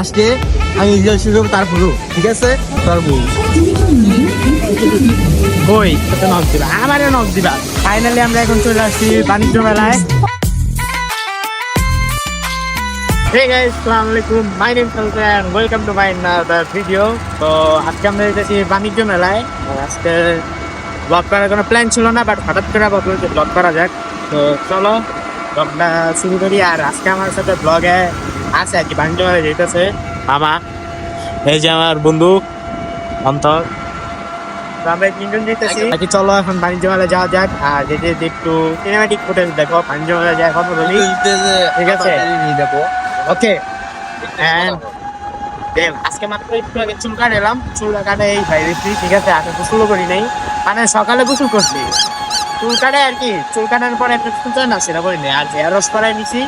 আজকে আমি শুরু করবো তারপর ঠিক আছে তারপর ওই তোকে নক দিবা আমারে নক দিবা। ফাইনালি আমরা এখন চলে আসছি বাণিজ্য মেলায়। Hey guys, Assalamualaikum. My name is Sultan and welcome to my another video. তো আজকে আমরা এসেছি বাণিজ্য মেলায়। আজকে ব্লগ করার কোনো প্ল্যান ছিল না, বাট হঠাৎ করে ভাবলাম যে ব্লগ করা যাক। তো চলো ব্লগটা শুরু করি। আর আজকে আমার সাথে ব্লগে আছে আর কি বাণিজ্য মেলায় যেতেছে মামা, এই যে আমার বন্ধু অন্তর। তো আমরা তিনজন যেতেছি আর কি। চলো এখন বাণিজ্য মেলায় যাওয়া যাক। আর যেতে একটু সিনেমাটিক ফুটেজ দেখো বাণিজ্য মেলায় যায় কথা বলি, ঠিক আছে? ওকে। আজকে মাত্র একটু আগে চুল কাটালাম, চুল কাটে এই ভাইরেছি, ঠিক আছে? আগে গোসলও করি নাই, মানে সকালে গোসল করছি, চুল কাটে আর কি। চুল কাটার পরে একটা চুল না সেটা করি নাই, আর হেয়ার ওয়াশ করাই নিছি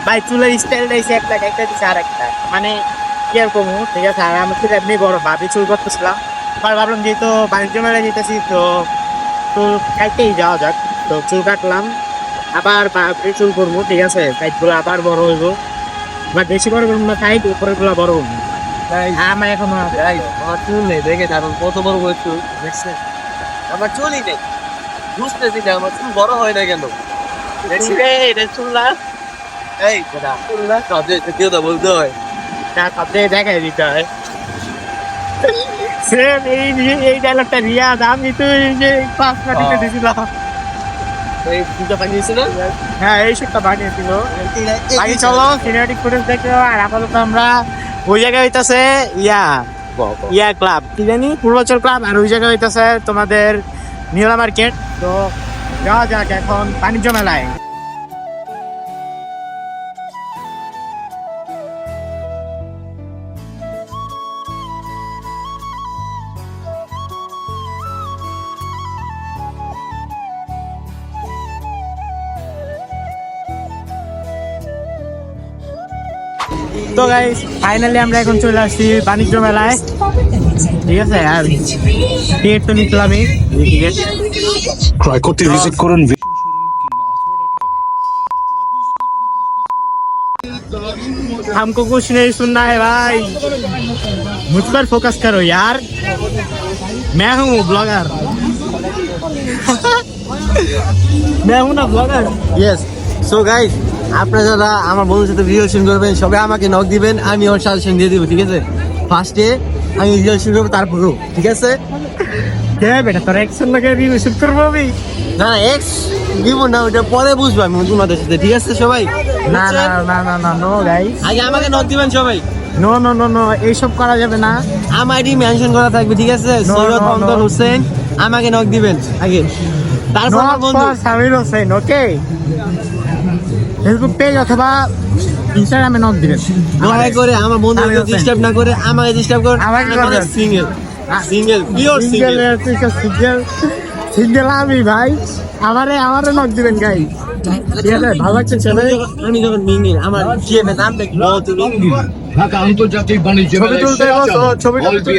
ভাই। চুলের স্টাইলটা এসে একটা দিচ্ছে আর একটা, মানে কি আর কমু, ঠিক আছে? আর আমার থেকে এমনি বড় ভাবি চুল করতেছিলাম, ভাবলাম যেহেতু বাণিজ্য মেলায় যেতেছি তো চুল কাটতেই যাওয়া যাক। তো চুল কাটলাম, আবার চুল করবো, ঠিক আছে? সাইডগুলো আবার বড় হইবো, আবার বেশি বড় করবো না, সাইড উপরের গুলো বড় হবো। আমার এখন আমার চুল নেই, দেখে তারপর কত বড় বড় চুল দেখছে। আমার চুলই নেই, বুঝতেছি না আমার চুল বড় হয় না কেন। চুল না এই চুল না সব বলতে হয় না, সব জায়গায় দেখাই দিতে হয়। এই ডায়লগটা রিয়াদ আমি তো এই যে পাঁচ মাটিতে দিয়েছিলাম। এই দুটো পাঠিয়েছে না? হ্যাঁ, এই সবটা বানিয়েছিল। আগে চলো সিনেমাটিক ফুটেজ দেখো। আর আপাতত আমরা ওই জায়গায় হইতাছে ইয়া ক্লাব, কি জানি, পূর্বাচল ক্লাব। আর ওই জায়গায় হইতাছে তোমাদের নিউলা মার্কেট। তো যাওয়া যাক এখন বাণিজ্য মেলায়। তো গাইস ফাইনালি আমরা এখন চলে আসছি বাণিজ্য মেলায়, ঠিক আছে? আর টিকিট তো নিলামই, টিকিট ক্রয় করতে ভিজিট করুন। हमको कुछ नहीं सुनना है भाई, मुझ पर फोकस करो यार, मैं हूँ ब्लॉगर। मैं हूँ ना ब्लॉगर। ইয়েস। সো গাইস, আপনারা যারা আমার বন্ধুর সাথে রিলেশন করবেন সবাই আমাকে নক দিবেন, আমি ওর সাজেশন দিয়ে দিব, ঠিক আছে? ফার্স্টে আমি রিলেশন করবো তারপর, ঠিক আছে? কে বেটা তোর অ্যাকশন লাগে রিভিউ শুট করবো আমি? না এক্স দিব না, ওটা পরে বুঝবো আমি তোমাদের সাথে, ঠিক আছে সবাই? না না না না না নো গাইস, আগে আমাকে নক দিবেন সবাই। নো নো নো নো, এইসব করা যাবে না। আমার আইডি মেনশন করা থাকবে, ঠিক আছে? সৈয়দ no, অন্তর no. হোসেন, আমাকে নক দিবেন আগে, তারপর আমার বন্ধু। সামির হোসেন, ওকে? ফেসবুক পেজ অথবা ইনস্টাগ্রামে নক দিবেন। দয়া করে আমার বন্ধুকে সামির হোসেন। ডিস্টার্ব না করে আমাকে ডিস্টার্ব করুন। আমাকে করবেন। Single single pure single. Single আমি ভাই, আমারে নক দিবেন গাই, ঠিক আছে? ভালো লাগছে ছেলে। আমি যখন মিঙ্গেল আমার জিএম এর নামটা কি বলতো? ঢাকা আন্তর্জাতিক বাণিজ্য ছবি তুলতে বসো, ছবি তুলতে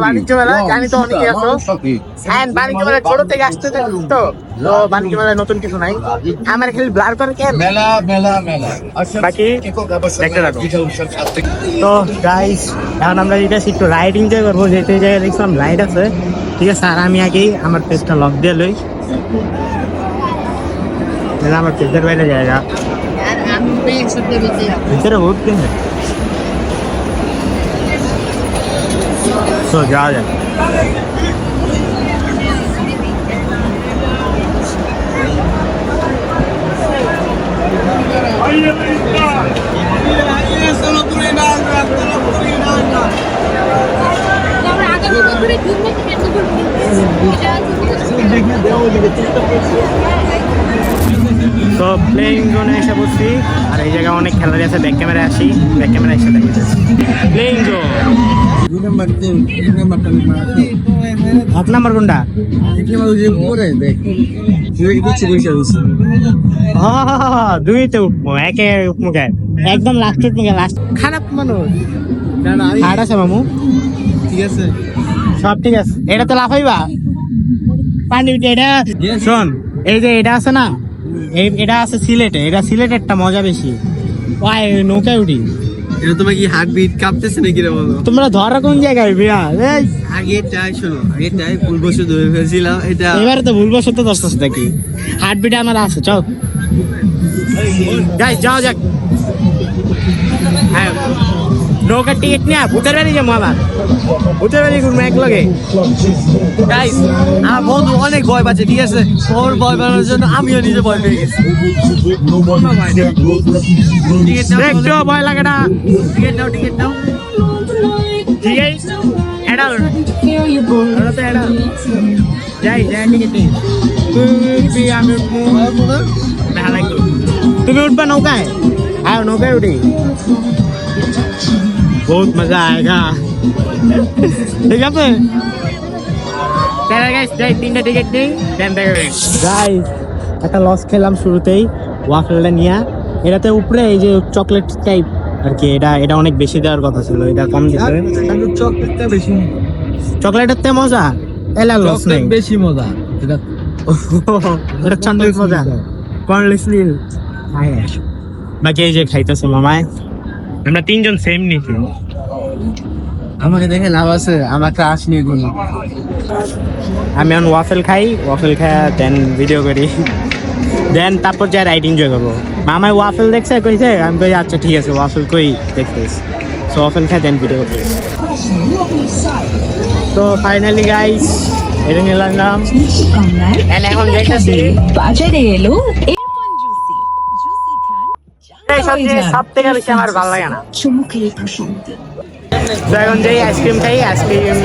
বাণিজ্য মেলা জানি তো অনেকে আছো। হ্যাঁ, বাণিজ্য মেলা ছোট থেকে আসতে থাকি তো বাণিজ্য মেলায় নতুন কিছু নাই, আমার খালি ব্লার করে কে মেলা মেলা মেলা বাকি দেখতে থাকো। তো গাইস এখন আমরা যেটা একটু রাইড এনজয় করবো, যেতে জায়গায় দেখছিলাম রাইড আছে, ঠিক আছে? আর আমি আগেই আমার পেজটা লক দিয়ে লই, আমার পেজের বাইরে জায়গা ভিতরে উঠতে তো যাওয়া যায়। তো প্লেইং জোনে এসে বসছি, আর এই জায়গায় অনেক খেলারি আছে। ব্যাক ক্যামেরা আসি, ব্যাক ক্যামেরা এসে দেখি প্লেইং জোন। 8 নাম্বার কোনটা? দুইতে উঠবো, একে উঠবো, একদম লাস্ট উঠবো। লাস্ট খারাপ মানুষ হার্ড আছে মামু, ঠিক আছে সব ঠিক আছে। এটা তো লাফাইবা পানি উঠে, এটা শোন এই যে এটা আছে না, এটা আছে সিলেটে, এটা সিলেটেরটা মজা বেশি। ওই নৌকায় উঠি। এটা তোমার কি হার্ট বিট কাঁপতেছে নাকি রে বলো? তোমরা ধরা কোন জায়গায় বিয়া? এই আগেরটাই শোনো, আগেরটাই ভুল বসে ধরে ফেলছিলাম এটা। এবারে তো ভুলবশত দশটাস নাকি, হার্টবিট আমার আছে। চল গাইস যাও যাক। হ্যাঁ নৌকার টিকিট নিয়ে ভূতের বাড়ি যাবো, আবার ভূতের বাড়ি ঘুরবো এক লগে। গাইস আমার বন্ধু অনেক ভয় পাচ্ছে, ঠিক আছে? ওর ভয় পাওয়ার জন্য আমিও নিজে ভয় পেয়ে গেছি। টিকিট নাও, একটু ভয় লাগে না। টিকিট নাও, টিকিট নাও। ঠিক আছে এডাল এডাল যাই যাই টিকিট নিই। আমি তুমি উঠবা নৌকায়? হ্যাঁ নৌকায় উঠি, বহুত মজা আয়েগা। ঠিক আছে যাই, 3টা টিকিট নিই। গাইস একটা লস খেলাম শুরুতেই, ওয়াফেলটা নিয়ে। এটাতে উপরে এই যে চকলেট টাইপ আর কি, এটা অনেক বেশি দেওয়ার কথা ছিল, এটা কম দিতে। চকলেটটা বেশি, চকলেটের তে মজা, এলা লস নেই। বেশি মজা এটা। এটা চান্দের মজা, কর্নলেস নীল। বাকি এই যে খাইতেছে মামায়, আমরা 3জন সেম নিছি। আমাকে দেখে লাভ আছে, আমার ক্রাশ নিয়ে কোনো। আমি এখন ওয়াফেল খাই, ওয়াফেল খাই দেন ভিডিও করি, দেন তারপর যা রাইড এনজয় করবো। মামায় ওয়াফেল দেখছে কইছে, আমি কই আচ্ছা ঠিক আছে ওয়াফেল কই দেখতেছি। সো ওয়াফেল খাই দেন ভিডিও করবো। তো ফাইনালি গাইস এটা নিলাম, এখন দেখতেছি বাজারে এলো এরকম জুসি জুসি খান সব থেকে বেশি আমার ভালো লাগে না। চুমুকের প্রশান্তি। তো এখন যেই আইসক্রিম খাই, আইসক্রিম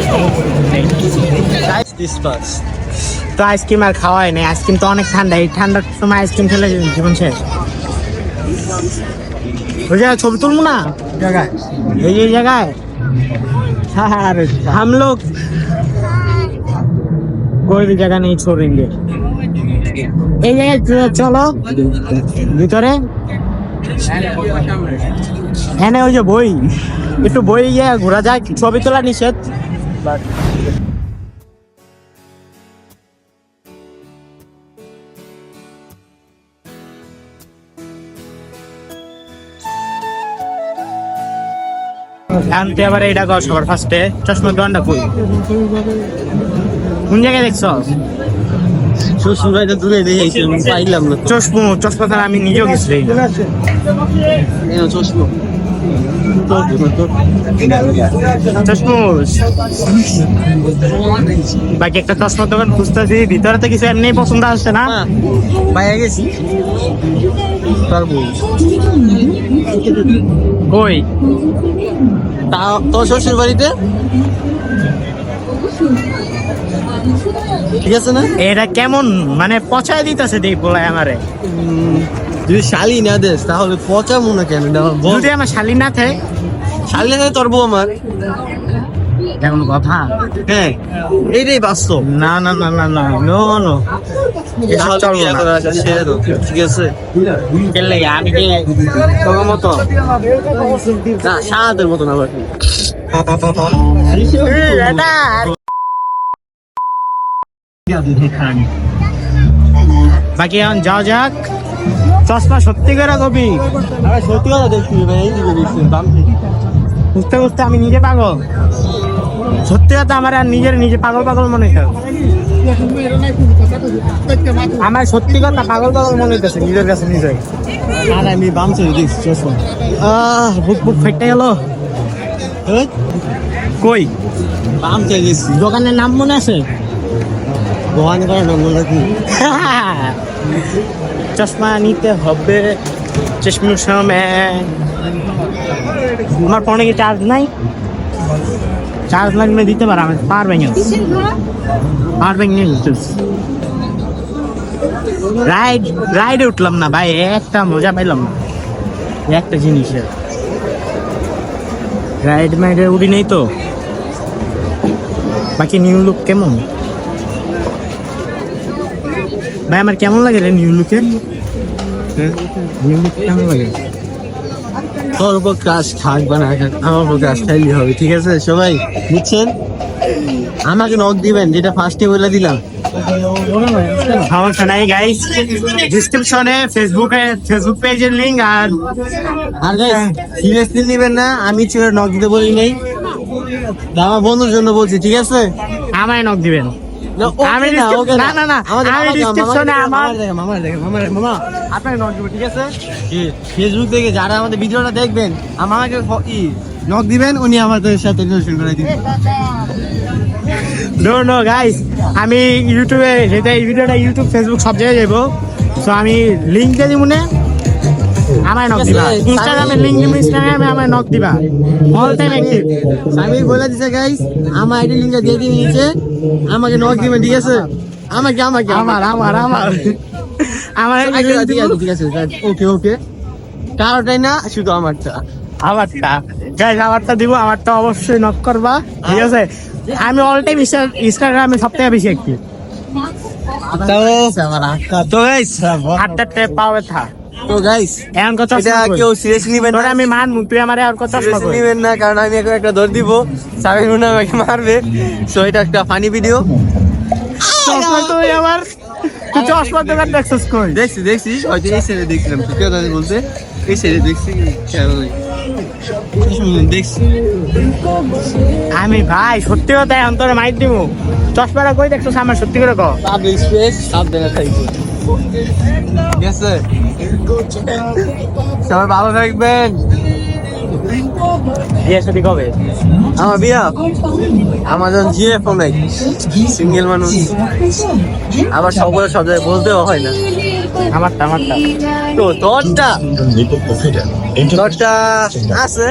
তো আইসক্রিম আর খাওয়াই নেই। আইসক্রিম তো অনেক ঠান্ডা, এই ঠান্ডার সময় আইসক্রিম খেলে জীবন শেষ। ওই জায়গায় ছবি তুলবো না, জায়গায় এই জায়গায় हम लोग कोई भी जगह नहीं छोड़ेंगे। এই জায়গায় চলো ভিতরে, হ্যাঁ ওই যে বই, একটু বই গিয়ে ঘোরা যায়, ছবি তোলা নিষেধ। আনতে আবার এটা কর সবার ফার্স্টে, চশমার দোকানটা কই, কোন জায়গায় দেখছো? শ্বশুর বাড়িতে দূরে দেখেছি, পাইলাম না। চশমা তার আমি নিজেও গেছি চশমা চশমুশ। বাকি একটা চশমার দোকান খুঁজতেছি, ভিতরে তো কিছু এমনি পছন্দ আসছে না, পাইয়া গেছি। কই তোর শ্বশুর বাড়িতে, ঠিক আছে না? এটা কেমন মানে পচায় দিতেছে দেখ বলাই আমারে। যদি শালি না দেস তাহলে পচা মনে কেন? যদি আমার শালি না থাকে, শালি না তোর বউ আমার, এমন কথা? হ্যাঁ এইটাই বাস্তব। না না না না না নো নো, ঠিক আছে? কেলে আমি কি তোমার মতো না, সাদের মতো না। বাকি এখন যাও যাক। চশমা সত্যি করে কবি, সত্যি কথা দেখছি ভাই, এই দিকে দেখছি দাম বুঝতে বুঝতে আমি নিজে পাগল। সত্যি কথা আমার আর নিজে পাগল পাগল মনে হয়। আমার সত্যি কথা পাগল পাগল মনে হইতেছে নিজের কাছে নিজে। আর আমি বাম চলে দেখছি চশমা। বুক বুক ফেটে গেল। কই বাম চলে দেখছি। দোকানের নাম মনে আছে? ভবানী করার নাম মনে রাখি। চশমা নিতে হবে চশমার সময়। আমার ফোনে কি চার্জ নাই? চার্জ লাগলে দিতে পারো, আমি পাওয়ার ব্যাংক নিয়ে রাইডে উঠলাম না ভাই, একটা মজা পাইলাম না একটা জিনিসের। রাইড মাইডে উঠি নেই তো। বাকি নিউ লুক কেমন ভাই? আমার কেমন লাগে রে নিউ লুকের? নিউ লুক কেমন লাগে? তোর উপর কাজ থাকবে না, আমার উপর কাজ খাইলে হবে, ঠিক আছে? সবাই বুঝছেন? আমাকে নক দিবেন, যেটা ফার্স্টে বলে দিলাম সমস্যা নাই গাইস, ডিসক্রিপশনে ফেসবুক পেজের লিংক আর গাইস সিরিয়াসলি নেবেন না, আমি ছিল নক দিতে বলি নাই, আমার বন্ধুর জন্য বলছি, ঠিক আছে? আমায় নক দিবেন। আমি ডিসক্রিপশনে মামা আপনাকে নক দিব, ঠিক আছে? ফেসবুক থেকে যারা আমাদের ভিডিওটা দেখবেন আমাকে নক দিবেন, উনি আমাদের সাথে রিলেশন করে দিবেন। নো গাইস, আমি ইউটিউবে যেটা এই ভিডিওটা ইউটিউব ফেসবুক সব জায়গায় যাবো, তো আমি লিংক দিয়ে দিব না, আমায় নক দিবা। ইনস্টাগ্রামে লিংক দিব, ইনস্টাগ্রামে আমায় নক দিবা, অল টাইম অ্যাক্টিভ। আমি বলে দিছে গাইস, আমার আইডি লিংকটা দিয়ে দিবেন নিচে, আমাকে নক দিবেন, ঠিক আছে? আমাকে আমার ঠিক আছে, ওকে ওকে, কারোটাই না, শুধু আমারটা। গাইস আমারটা দিব, আমারটা অবশ্যই নক করবা, ঠিক আছে? আমি অল টাইম ইনস্টাগ্রামে সবথেকে বেশি অ্যাক্টিভ। তো গাইস হাতটা টেপ পাওয়া থা তো গাইস এখন কথা এটা কেউ সিরিয়াসলি নেবেন না, আমি মান তুই আমারে আর কথা seriously নেবেন না, কারণ আমি এখন একটা দৌড় দিব, সাবির মুন্না আমাকে মারবে, সো এটা একটা ফানি ভিডিও। তুই আমার তুই চশমা দোকান দেখছিস কই? দেখছি হয়তো এই ছেলে দেখছিলাম, সত্যি কথা বলতে এই ছেলে দেখছি, দেখছি আমি ভাই সত্যি কথা এখন তোর মাইক দিব, চশমাটা কই দেখছিস আমার, সত্যি করে কও। পাবলিক স্পেস সাবধানে থাকবে, ঠিক আছে? সবাই ভালো থাকবেন। বিয়ে শাদী কবে? আমার বিয়া আমাজন জিএফ নাই, সিঙ্গেল মানুষ, আবার সকলে সব জায়গায় বলতেও হয় না। আমারটা তো তোরটা আছে,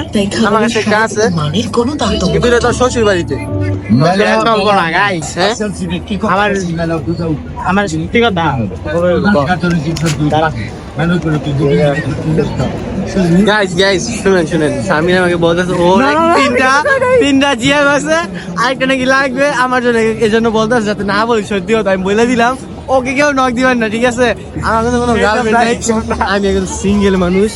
আমার কাছে একটা আছে, মানের কোনো দায়িত্ব কিন্তু এটা তোর শ্বশুর বাড়িতে। গাইস আমার সত্যি কথা গাইস শুনেন স্বামী আমাকে বলতেছে ও নাকি তিনটা জিএফ আছে, আরেকটা নাকি লাগবে আমার জন্য, এই জন্য বলতেছে যাতে না বলি সত্যি কথা। আমি বলে দিলাম ওকে কেউ নক দিবেন না, ঠিক আছে? আমার কাছে কোনো গার্লফ্রেন্ড নাই, আমি একজন সিঙ্গেল মানুষ।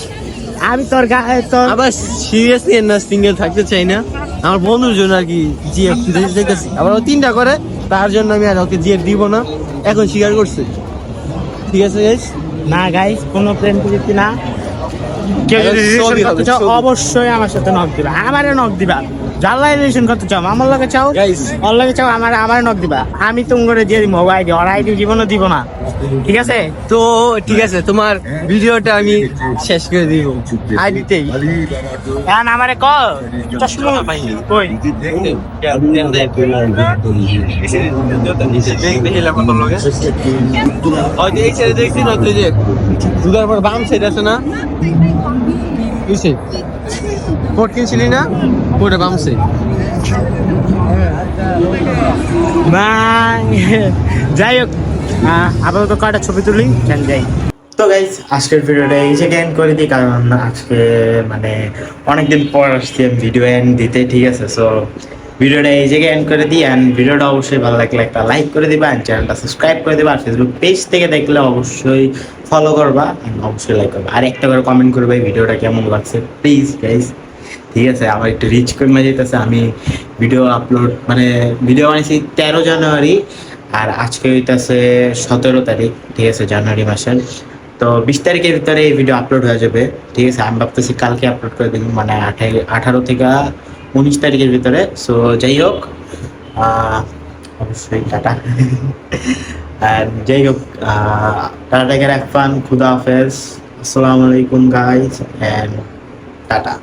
আমি তোর তোর আবার সিরিয়াসলি না, সিঙ্গেল থাকতে চাই না, আমার বন্ধুর জন্য আর কি জিএফ দেখতেছি। আবার ও তিনটা করে, তার জন্য আমি আর ওকে জিএফ দিব না, এখন স্বীকার করছে, ঠিক আছে গাইস? না গাইস, কোনো প্রেম প্রীতি না, কেউ যদি রিলেশন করতে চাও অবশ্যই আমার সাথে নক দিবা, আমারে নক দিবা। যারা রিলেশন করতে চাও আমার লগে চাও, Guys. ওর লগে চাও, আমার নক দিবা, আমি তুমি করে দিয়ে দিব আইডি, ওর আইডি জীবনও দিব না, ঠিক আছে? তো ঠিক আছে, তোমার ভিডিওটা আমি শেষ করে দিব আইডিতেই। এখন আমারে ক চশমা পাই কই হয়তো এই সাইডে দেখছি না, তুই যে দুটার পর বাম সাইড আছে না, বুঝছি কোট কিনছিলি না, কোটে বাম সাইড। যাই হোক, আপাতত কয়টা ছবি তুলি, যাই। তো গাইস আজকের ভিডিওটা এই যে এন্ড করে দিই, কারণ আজকে মানে অনেকদিন পর আসছি ভিডিও এন্ড দিতে, ঠিক আছে? সো ভিডিওটা এই জায়গায় এন্ড করে দিই, অ্যান্ড ভিডিওটা অবশ্যই ভালো লাগলে একটা লাইক করে দিবা, অ্যান্ড চ্যানেলটা সাবস্ক্রাইব করে দিবা, আর ফেসবুক পেজ থেকে দেখলে অবশ্যই ফলো করবা, অবশ্যই লাইক করবা, আর একটা করে কমেন্ট করবে ভিডিওটা কেমন লাগছে প্লিজ গাইস, ঠিক আছে? আমার একটু রিচ কমে যেতেছে, আমি ভিডিও আপলোড মানে ভিডিও বানিয়েছি 13 জানুয়ারি, আর আজকে হইতেছে 17 তারিখ, ঠিক আছে, জানুয়ারি মাসের। তো 20 তারিখের ভিতরে এই ভিডিও আপলোড হয়ে যাবে, ঠিক আছে? আমি ভাবতেছি কালকে আপলোড করে দেবো, মানে 18 থেকে 19 তারিখের ভিতরে। সো যাই হোক, অবশ্যই টাটা। আর যাই হোক, টাটা থেকে রাখবান, খুদা হাফেজ, আসসালামু আলাইকুম গাইস, অ্যান্ড টাটা।